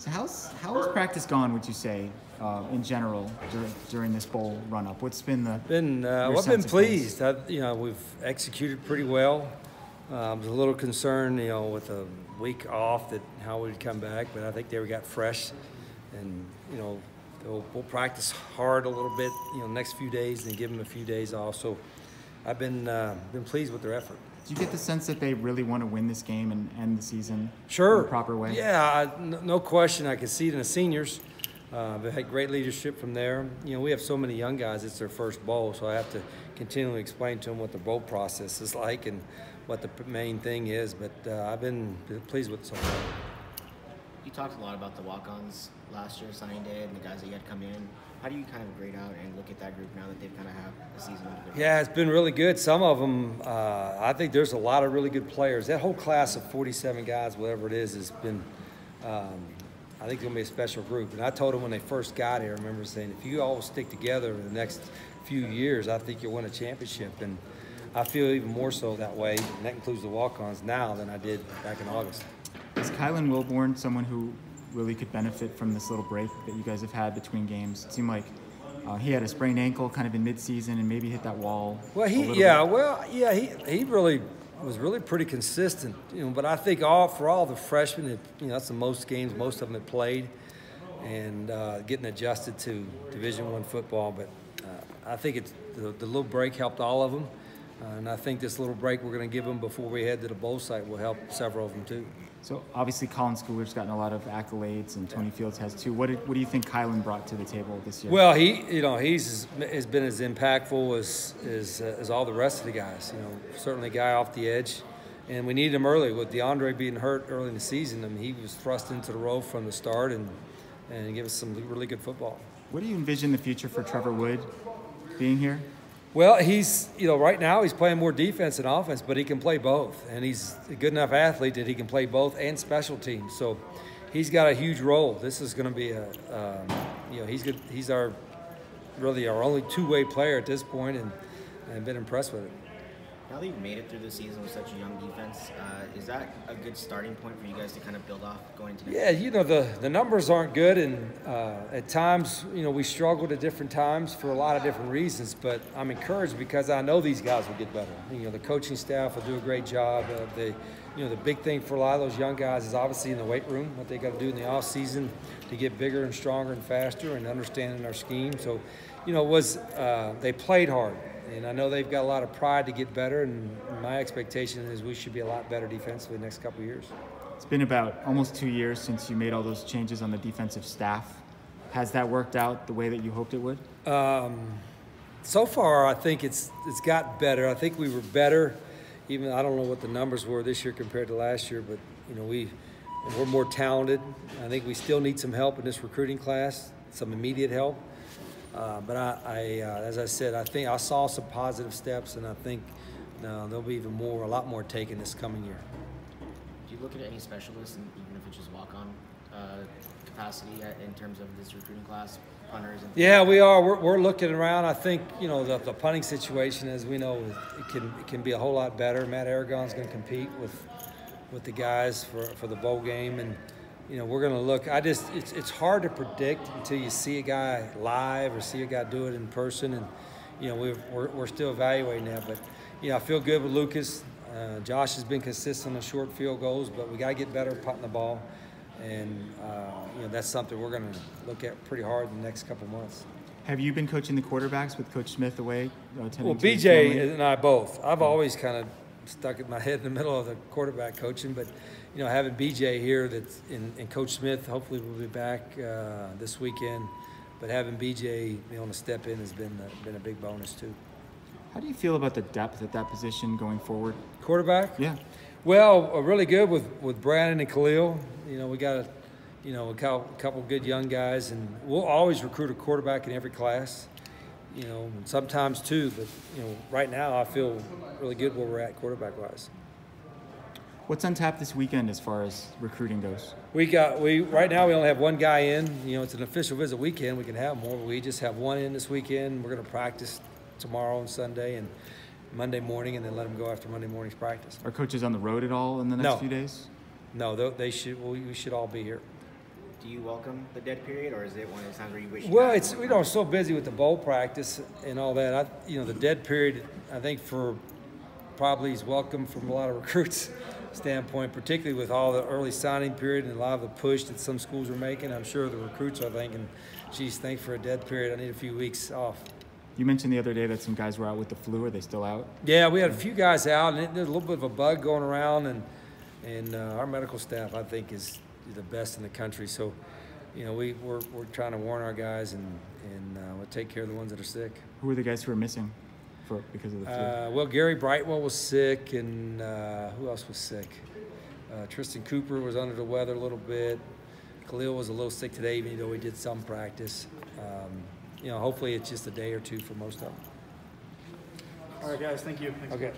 So how has practice gone, would you say, in general during this bowl run-up? What's been the I've been pleased. We've executed pretty well. I was a little concerned, with a week off that how we'd come back, but I think they got fresh, and we'll practice hard a little bit, next few days, and give them a few days off. So I've been pleased with their effort. Do you get the sense that they really want to win this game and end the season in the proper way? Yeah, no question. I can see it in the seniors. They've had great leadership from there. We have so many young guys, it's their first bowl, so I have to continually explain to them what the bowl process is like and what the main thing is, but I've been pleased with it so far. You talked a lot about the walk-ons last year, signing day, and the guys that you had come in. How do you kind of grade out and look at that group now that they've kind of have a season under their belt? Yeah, it's been really good. Some of them, I think there's a lot of really good players. That whole class of 47 guys, whatever it is, has been, I think it's going to be a special group. And I told them when they first got here, I remember saying, if you all stick together in the next few years, I think you'll win a championship. And I feel even more so that way, and that includes the walk-ons now than I did back in August. Is Kylan Wilborn someone who really could benefit from this little break that you guys have had between games? It seemed like he had a sprained ankle kind of in mid-season and maybe hit that wall. Well, he really was really pretty consistent. But I think for all the freshmen, that's the most games most of them have played, and getting adjusted to Division I football. But I think it's the little break helped all of them, and I think this little break we're going to give them before we head to the bowl site will help several of them too. So obviously Colin Schooler's gotten a lot of accolades, and Tony Fields has too. What do you think Kylan brought to the table this year? Well, he's been as impactful as all the rest of the guys. Certainly a guy off the edge, and we needed him early. With DeAndre being hurt early in the season, he was thrust into the role from the start and gave us some really good football. What do you envision the future for Trevor Wood being here? Well, he's, right now he's playing more defense than offense, but he can play both. And he's a good enough athlete that he can play both and special teams. So he's got a huge role. This is going to be he's our only two-way player at this point, and I've been impressed with it. Now that you've made it through the season with such a young defense, is that a good starting point for you guys to kind of build off going into next year? The numbers aren't good, and at times, we struggled at different times for a lot of different reasons, but I'm encouraged because I know these guys will get better. The coaching staff will do a great job. The big thing for a lot of those young guys is obviously in the weight room, what they got to do in the off season to get bigger and stronger and faster and understanding our scheme. So, they played hard. And I know they've got a lot of pride to get better, and my expectation is we should be a lot better defensively the next couple of years. It's been about almost 2 years since you made all those changes on the defensive staff. Has that worked out the way that you hoped it would? So far, I think it's got better. I think we were better. Even I don't know what the numbers were this year compared to last year, but we're more talented. I think we still need some help in this recruiting class, some immediate help. But as I said, I think I saw some positive steps, and I think there'll be a lot more taken this coming year. Do you look at any specialists, and even if it's just walk-on capacity in terms of this recruiting class, punters? Yeah, we are. We're looking around. I think the punting situation, as we know, it can be a whole lot better. Matt Aragon's going to compete with the guys for the bowl game, and we're going to look. It's hard to predict until you see a guy live or see a guy do it in person, and we're still evaluating that. But I feel good with Lucas. Josh has been consistent on short field goals, but we got to get better at punting the ball, and that's something we're going to look at pretty hard in the next couple months. Have you been coaching the quarterbacks with Coach Smith away? Well, BJ and I both. I've always kind of stuck my head in the middle of the quarterback coaching, but having BJ here and Coach Smith hopefully will be back this weekend, but having BJ to step in has been a big bonus too. How do you feel about the depth at that position going forward? Quarterback? Yeah. Well, really good with Brandon and Khalil. We got a couple good young guys, and we'll always recruit a quarterback in every class. Sometimes two, but right now I feel really good where we're at quarterback-wise. What's on tap this weekend as far as recruiting goes? Right now we only have one guy in. It's an official visit weekend. We can have more, but we just have one in this weekend. We're going to practice tomorrow and Sunday and Monday morning, and then let them go after Monday morning's practice. Are coaches on the road at all in the next few days? No, we should all be here. Do you welcome the dead period, or is it one of those times where you wish? Well, it's we're so busy with the bowl practice and all that. The dead period, I think for probably is welcome from a lot of recruits' standpoint, particularly with all the early signing period and a lot of the push that some schools are making. I'm sure the recruits are thinking, geez, thanks for a dead period. I need a few weeks off. You mentioned the other day that some guys were out with the flu. Are they still out? Yeah, we had a few guys out, and there's a little bit of a bug going around, and our medical staff, I think, is the best in the country. So, we're trying to warn our guys and we'll take care of the ones that are sick. Who are the guys who are missing because of the flu? Well, Gary Brightwell was sick, and who else was sick? Tristan Cooper was under the weather a little bit. Khalil was a little sick today, even though he did some practice. Hopefully it's just a day or two for most of them. All right, guys. Thank you. Thanks. Okay.